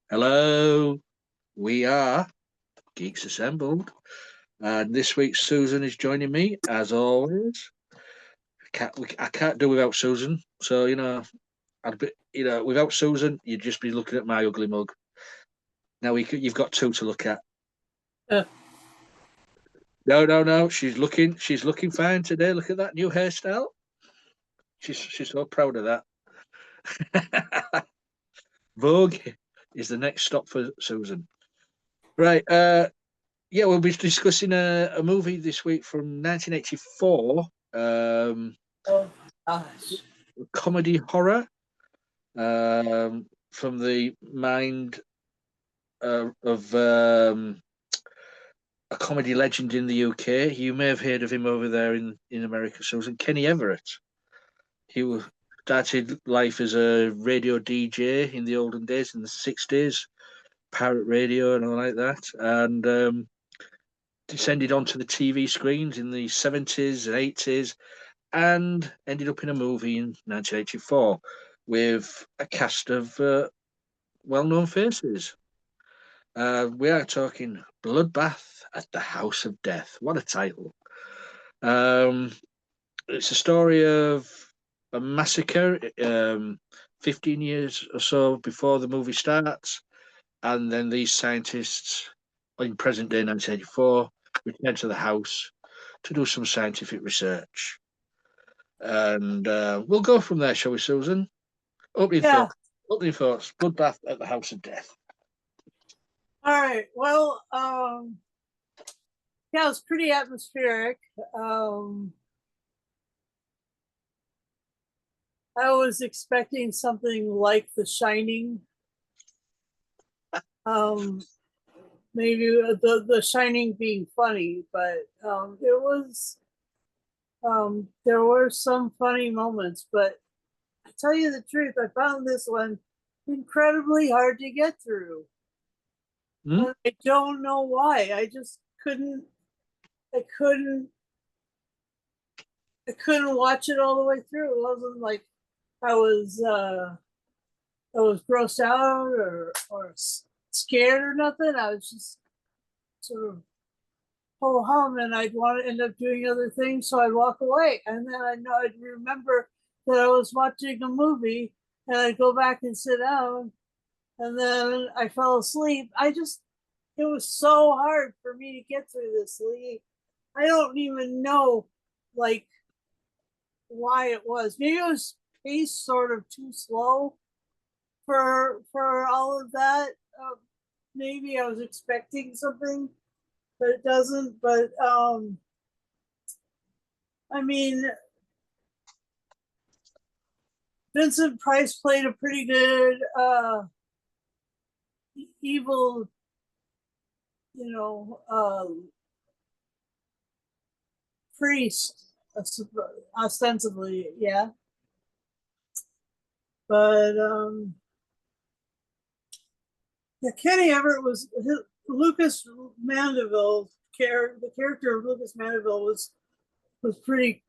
Hello, we are Geeks Assembled, and this week Susan is joining me as always. I can't do without Susan, so without Susan, you'd just be looking at my ugly mug. Now you've got two to look at. Uh. No, no, no. She's looking fine today. Look at that new hairstyle. She's so proud of that. Vogue is the next stop for Susan. Right. Yeah, we'll be discussing a movie this week from 1984, Oh gosh. comedy horror, from the mind of a comedy legend in the UK. You may have heard of him over there in America, Susan. Kenny Everett. Started life as a radio DJ in the olden days, in the 60s, pirate radio and all like that, and descended onto the TV screens in the 70s and 80s, and ended up in a movie in 1984 with a cast of well-known faces. We are talking Bloodbath at the House of Death. What a title. Um, it's a story of a massacre 15 years or so before the movie starts, and then these scientists in present day 1984 return to the house to do some scientific research. And we'll go from there, shall we, Susan? Opening Yeah. thoughts. Opening thoughts. Bloodbath at the House of Death. All right. Well, yeah, it was pretty atmospheric. I was expecting something like The Shining. Maybe the Shining being funny, but it was there were some funny moments, but I tell you the truth, I found this one incredibly hard to get through. And I don't know why. I just couldn't I couldn't watch it all the way through. It wasn't like I was grossed out or scared or nothing. I was just sort of ho hum, and I'd want to end up doing other things, so I'd walk away. And then I'd remember that I was watching a movie, and I'd go back and sit down, and then I fell asleep. It was so hard for me to get through this, Lee. I don't even know, like, why it was. Maybe it was paced sort of too slow for all of that. Maybe I was expecting something, but it doesn't. But I mean, Vincent Price played a pretty good evil, priest, ostensibly, yeah. But yeah, Kenny Everett was Lucas Mandeville. The character of Lucas Mandeville was pretty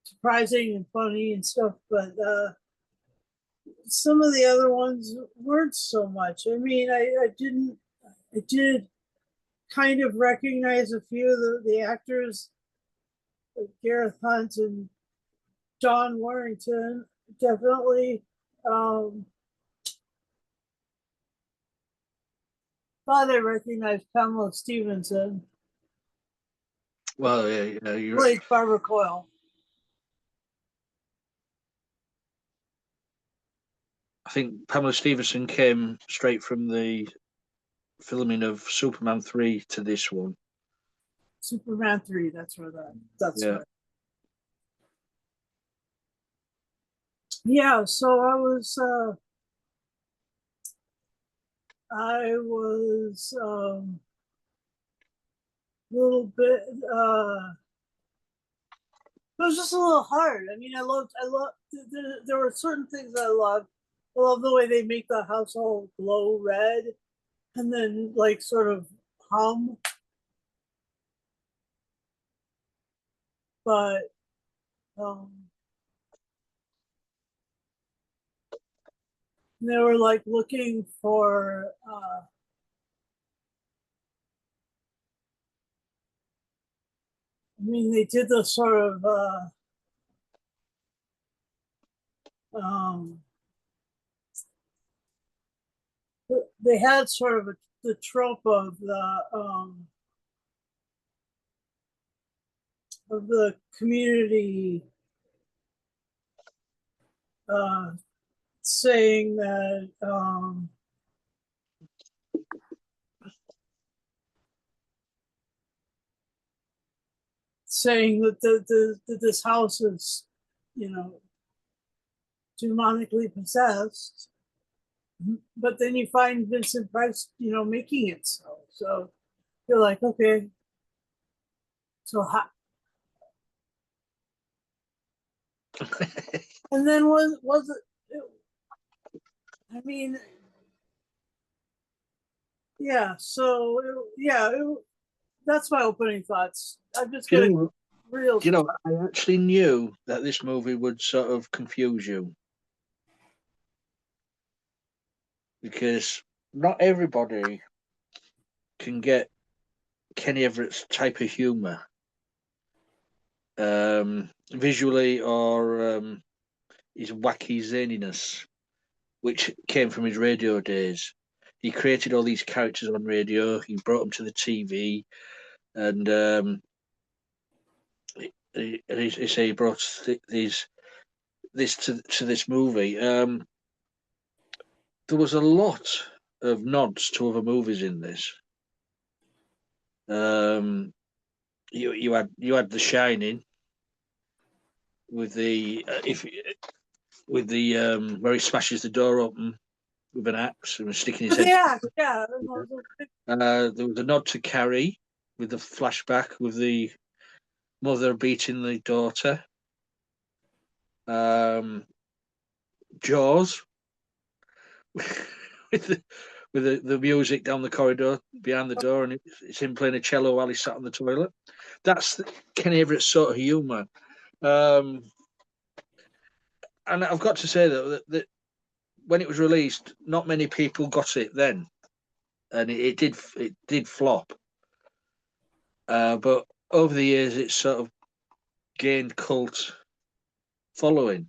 surprising and funny and stuff, but some of the other ones weren't so much. I mean, I did kind of recognize a few of the actors, like Gareth Hunt and John Warrington, definitely. Thought I recognized Pamela Stevenson. Well, yeah, you're Played Barbara Coyle. I think Pamela Stevenson came straight from the filming of Superman 3 to this one. Superman 3, that's Yeah. right. Yeah, so I was a little bit it was just a little hard. I mean, I loved there were certain things that I loved. I love the way they make the house all glow red and then like sort of hum. But they were like looking for I mean, they did the sort of um, they had sort of the trope of the community uh, saying that that this house is, you know, demonically possessed. But then you find Vincent Price, you know, making it so. So you're like, okay, so how? And then was it? I mean, yeah. So that's my opening thoughts. I'm just Do you gonna know? real. You know, I actually knew that this movie would sort of confuse you because not everybody can get Kenny Everett's type of humour, visually or his wacky zaniness, which came from his radio days. He created all these characters on radio. He brought them to the TV, and he brought these this to this movie. There was a lot of nods to other movies in this. Um, you had The Shining with the if with the where he smashes the door open with an axe and was sticking his head. Yeah, yeah. There was a nod to Carrie with the flashback with the mother beating the daughter. Um, Jaws with the music down the corridor behind the door, and it's him playing a cello while he's sat on the toilet. That's Kenny Everett's sort of humour. And I've got to say that when it was released, not many people got it then, and it did flop. But over the years, it's sort of gained cult following.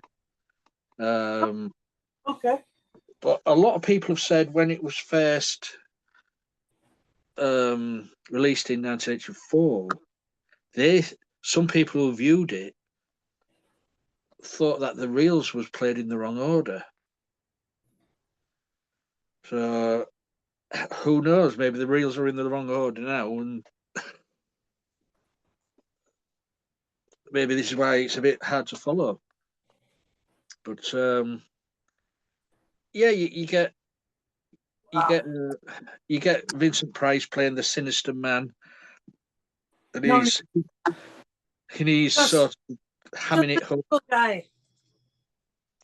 Um, Okay. but a lot of people have said when it was first released in 1984, some people who viewed it thought that the reels was played in the wrong order. So who knows? Maybe the reels are in the wrong order now, and maybe this is why it's a bit hard to follow. But yeah, you get Vincent Price playing the sinister man, and No, he's just sort of hamming it up. guy.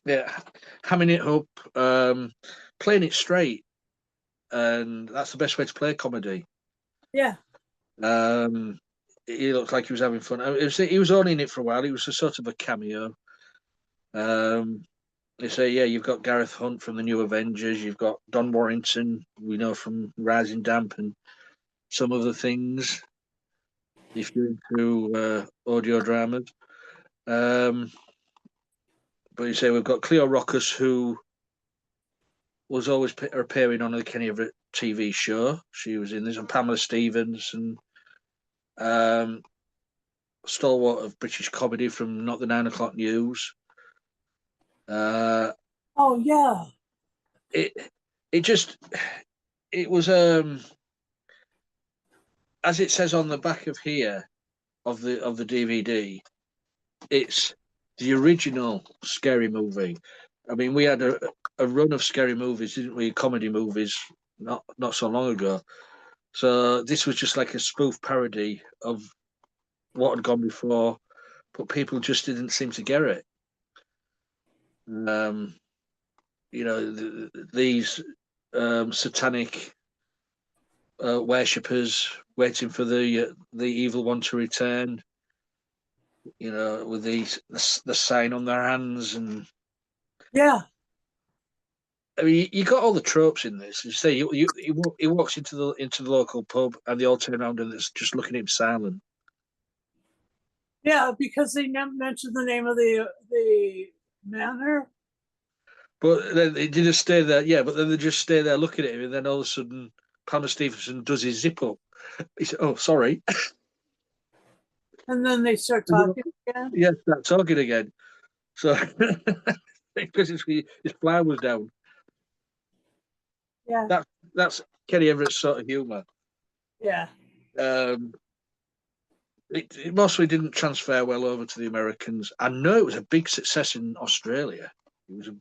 Yeah, hamming it up, playing it straight, and that's the best way to play comedy. Yeah. Um, he looked like he was having fun. He was only in it for a while. He was a sort of a cameo. They say, yeah, you've got Gareth Hunt from the New Avengers. You've got Don Warrington, we know from Rising Damp and some other things. If you're into audio dramas, but you say we've got Cleo Rockus, who was always appearing on the Kenny Everett TV show. She was in this, and Pamela Stevens, and stalwart of British comedy from Not the 9 O'Clock News. Oh yeah. It it just it was as it says on the back of here of the DVD. It's the original scary movie. I mean, we had a run of scary movies, didn't we? Comedy movies, not so long ago. So this was just like a spoof parody of what had gone before, but people just didn't seem to get it. Um, you know, these satanic worshippers waiting for the evil one to return. You know, with the sign on their hands, and Yeah. I mean, you got all the tropes in this. You say he walks into the local pub, and they all turn around and it's just looking at him silent. Yeah, because they mentioned the name of the manor. But then they just stay there, yeah. But then they just stay there looking at him, and then all of a sudden, Palmer Stevenson does his zip up. He said, "Oh, sorry." And then they start talking again. Yeah, start talking again. So because his flower was down. Yeah, That's Kenny Everett's sort of humour. yeah, Um, it mostly didn't transfer well over to the Americans. I know it was a big success in Australia. It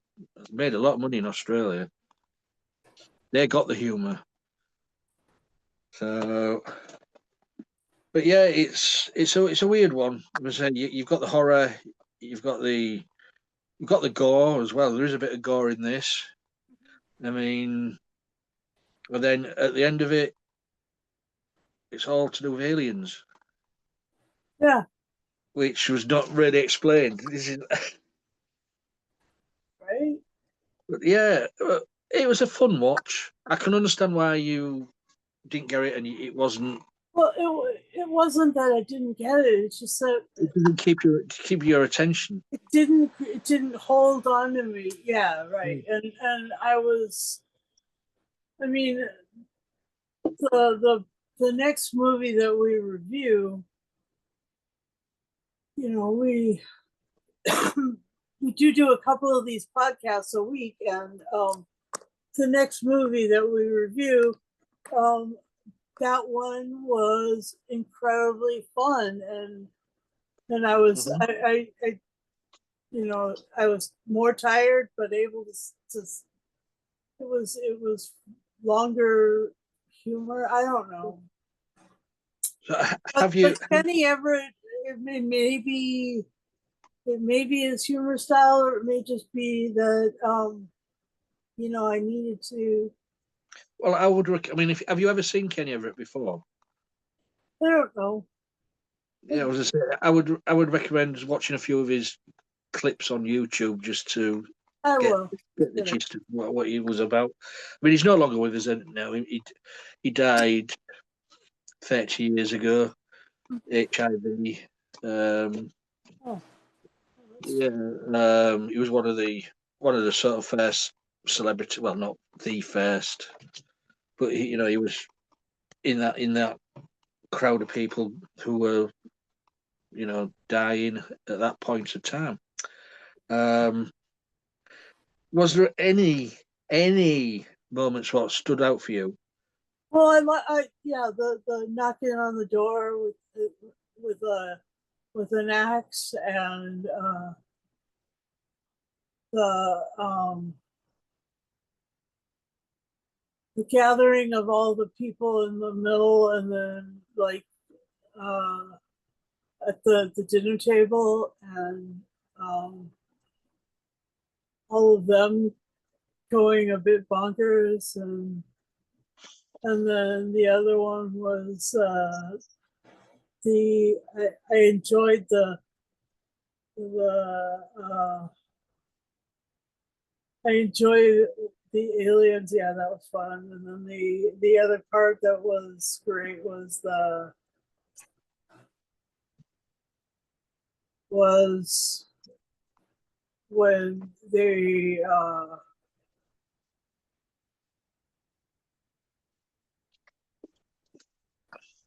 made a lot of money in Australia. They got the humour. So, but yeah, it's a weird one. I say you've got the horror, you've got the gore as well. There is a bit of gore in this. I mean, and then at the end of it, it's all to do with aliens, yeah. which was not really explained. This is, Right. but yeah, it was a fun watch. I can understand why you didn't get it, and it wasn't. Well, it wasn't that I didn't get it. It's just that It didn't keep your attention. it didn't hold on to me. Yeah, right. And I was. I mean, the next movie that we review, we we do a couple of these podcasts a week, and the next movie that we review, um, that one was incredibly fun, and I was Mhm. I was more tired, but able to it was longer humor. I don't know, So, but have you? Kenny Everett, it may be his humor style, or it may just be that I needed to. Well, I would. I mean, if have you ever seen Kenny Everett before? I don't know. Yeah, I was. Say, I would recommend watching a few of his clips on YouTube just to I get will. get the gist of what he was about. I mean, he's no longer with us now. He died 30 years ago, HIV. Um, Oh, yeah, he was one of the sort of first celebrity. Well, not the first, but he was in that crowd of people who were dying at that point of time. Um, was there any moments what stood out for you? well, yeah, the knocking on the door with an axe, and the the gathering of all the people in the middle, and then like uh, at the dinner table, and um, all of them going a bit bonkers, and then the other one was I enjoyed the I enjoyed the aliens. Yeah, that was fun. And then the other part that was great was when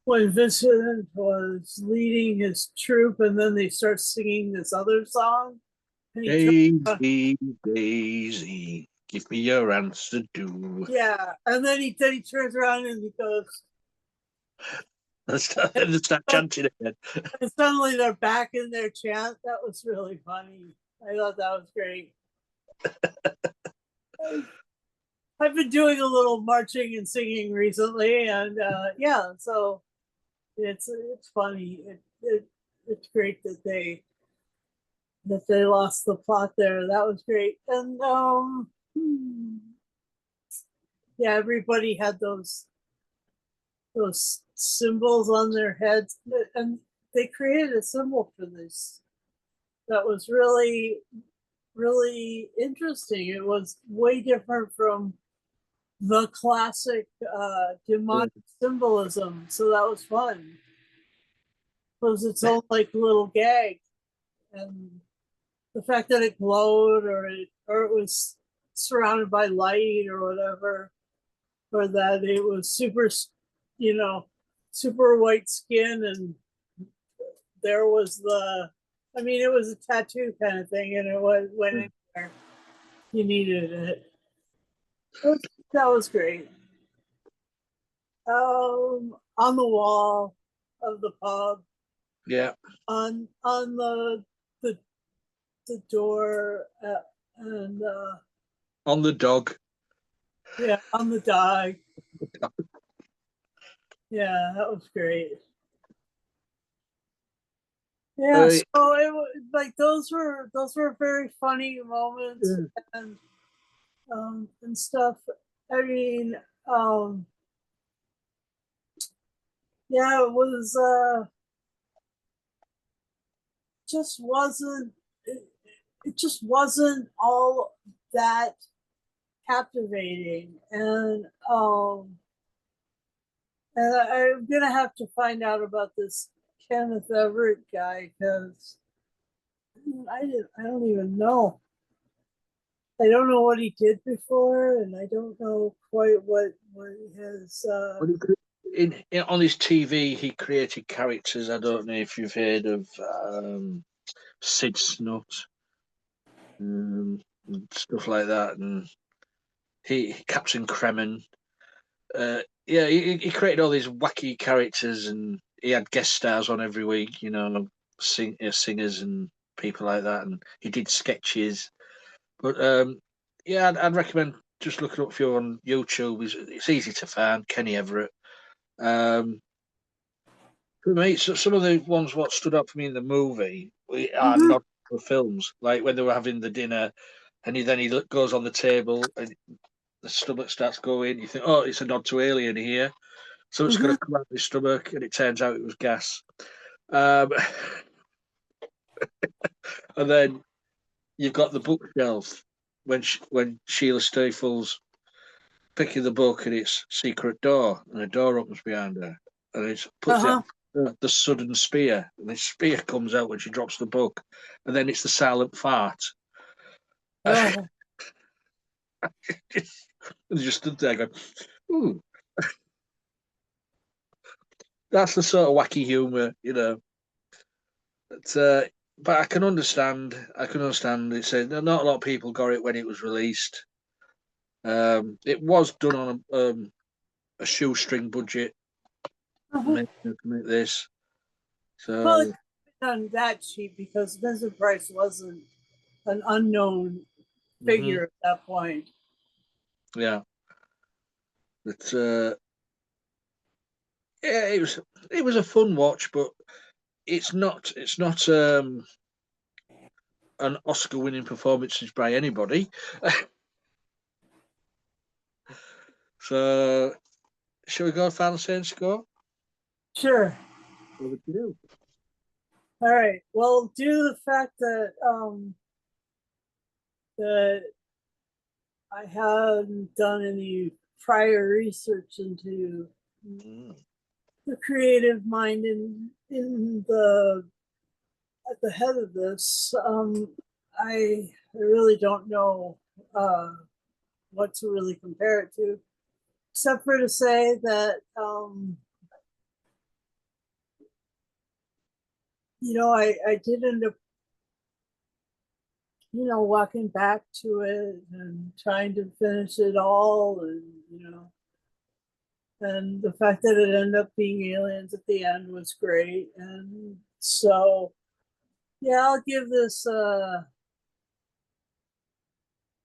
when Vincent was leading his troop, and then they start singing this other song, and he turns Daisy, Daisy, give me your answer, do. yeah, and then he turns around and he goes, Let's start chanting again. and suddenly they're back in their chant. That was really funny. I thought that was great. I've been doing a little marching and singing recently, and yeah, so it's funny. It's great that they lost the plot there. That was great, and yeah, everybody had those symbols on their heads, and they created a symbol for this that was really really interesting. It was way different from the classic demonic symbolism, so that was fun. It was its own like little gag, and the fact that it glowed or it was surrounded by light or whatever, or that it was super, you know, super white skin, and there was I mean, it was a tattoo kind of thing, and it went anywhere you needed it. That was great. On the wall of the pub, Yeah. on the the door, and On the dog. yeah, on the dog. Yeah, that was great. Yeah, Uh, so it was like those were very funny moments, and stuff. I mean, um, yeah, it was just wasn't it, it just wasn't all that captivating, and I'm gonna have to find out about this Kenneth Everett guy because I don't even know. I don't know what he did before, and I don't know quite what his. on his TV, he created characters. I don't know if you've heard of Sid Snut, and stuff like that, and Captain Kremen. Yeah, he created all these wacky characters, and he had guest stars on every week. Singers and people like that, and he did sketches. But yeah, I'd recommend just looking up for you on YouTube. It's easy to find Kenny Everett. Um, for me, so some of the ones what stood out for me in the movie are Mhm, not for films. Like when they were having the dinner, and then he goes on the table, and the stomach starts going. You think, oh, it's a nod to Alien here. So it's going mhm, to come out of his stomach, and it turns out it was gas. Um, and then you've got the bookshelf when Sheila Staples picking the book, and it's secret door, and a door opens behind her, and it puts it uh-huh. the sudden spear, and the spear comes out when she drops the book, and then it's the silent fart. Uh, And just stood there going, "Ooh, that's the sort of wacky humour." But, but I can understand. I can understand. It's not a lot of people got it when it was released. It was done on a shoestring budget uh-huh. to make this. Well, it So couldn't be done that cheap because Vincent Price wasn't an unknown mhm, figure at that point. yeah, but yeah, it was a fun watch, but it's not an Oscar winning performance by anybody. So shall we go final say and score? Sure. Over to you. All right. Well, due to the fact that I hadn't done any prior research into Mm. the creative mind in the at the head of this, I really don't know what to really compare it to, except for to say that I did end up walking back to it and trying to finish it all, and the fact that it ended up being aliens at the end was great, and so yeah, I'll give this what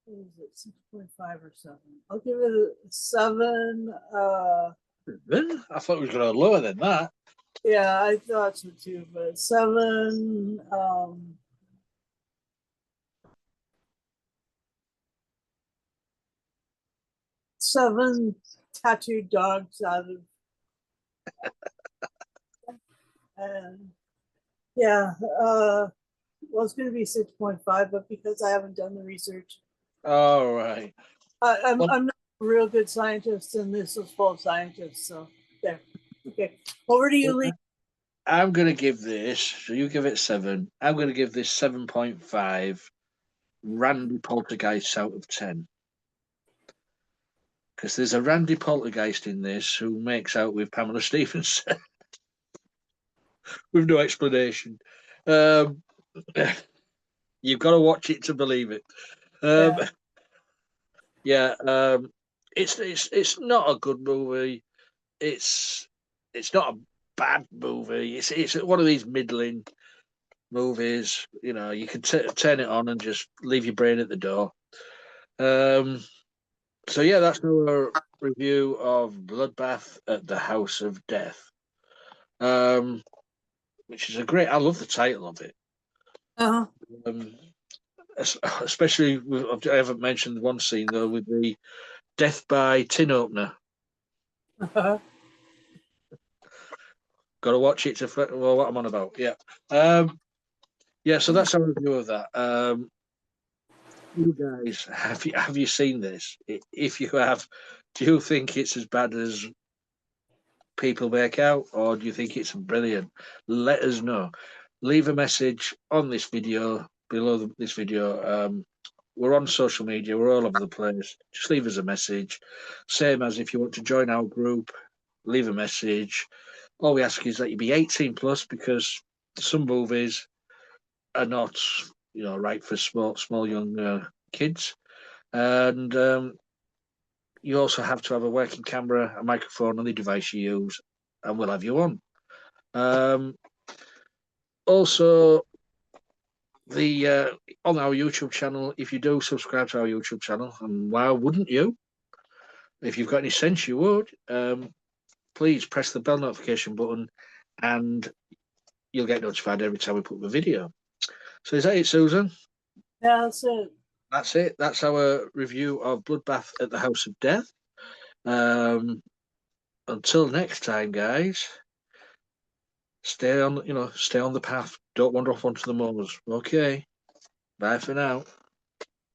is it, 6.5 or 7. I'll give it a 7. I thought we was going to lower than that. Yeah, I thought so too, but 7 7 tattooed dogs out of, and yeah, was going to be 6.5, but because I haven't done the research, All right. I'm Well, I'm not a real good scientist, and this was full of scientists. So there. Okay, over to you, Lee. I'm going to give this, so you give it 7. I'm going to give this 7.5 Randy Poltergeists out of 10. Because there's a Randy Poltergeist in this who makes out with Pamela Stevenson with no explanation. Um, you've got to watch it to believe it. Um, Yeah. yeah, it's not a good movie. It's not a bad movie. It's one of these middling movies. You know, you can turn it on and just leave your brain at the door. Um, so yeah, that's our review of Bloodbath at the House of Death. Which is a great. I love the title of it. Uh-huh. Um, especially I haven't mentioned one scene though with the death by tin opener. Uh-huh. Got to watch it to well, what I'm on about. Yeah. Yeah. So that's our review of that. You guys, have you seen this? If you have, do you think it's as bad as people make out, or do you think it's brilliant? Let us know. Leave a message on this video below this video. We're on social media. We're all over the place. Just leave us a message. Same as if you want to join our group, leave a message. All we ask is that you be 18 plus because some movies are not, right for small young kids. And you also have to have a working camera, a microphone on the device you use, and we'll have you on. Also, the on our YouTube channel, if you do subscribe to our YouTube channel, and why wouldn't you? If you've got any sense, you would. Please press the bell notification button, and you'll get notified every time we put the video. So is that it, Susan? Yeah, that's it. That's it. That's our review of Bloodbath at the House of Death. Until next time, guys. Stay on the path. Don't wander off onto the moors. Okay. Bye for now.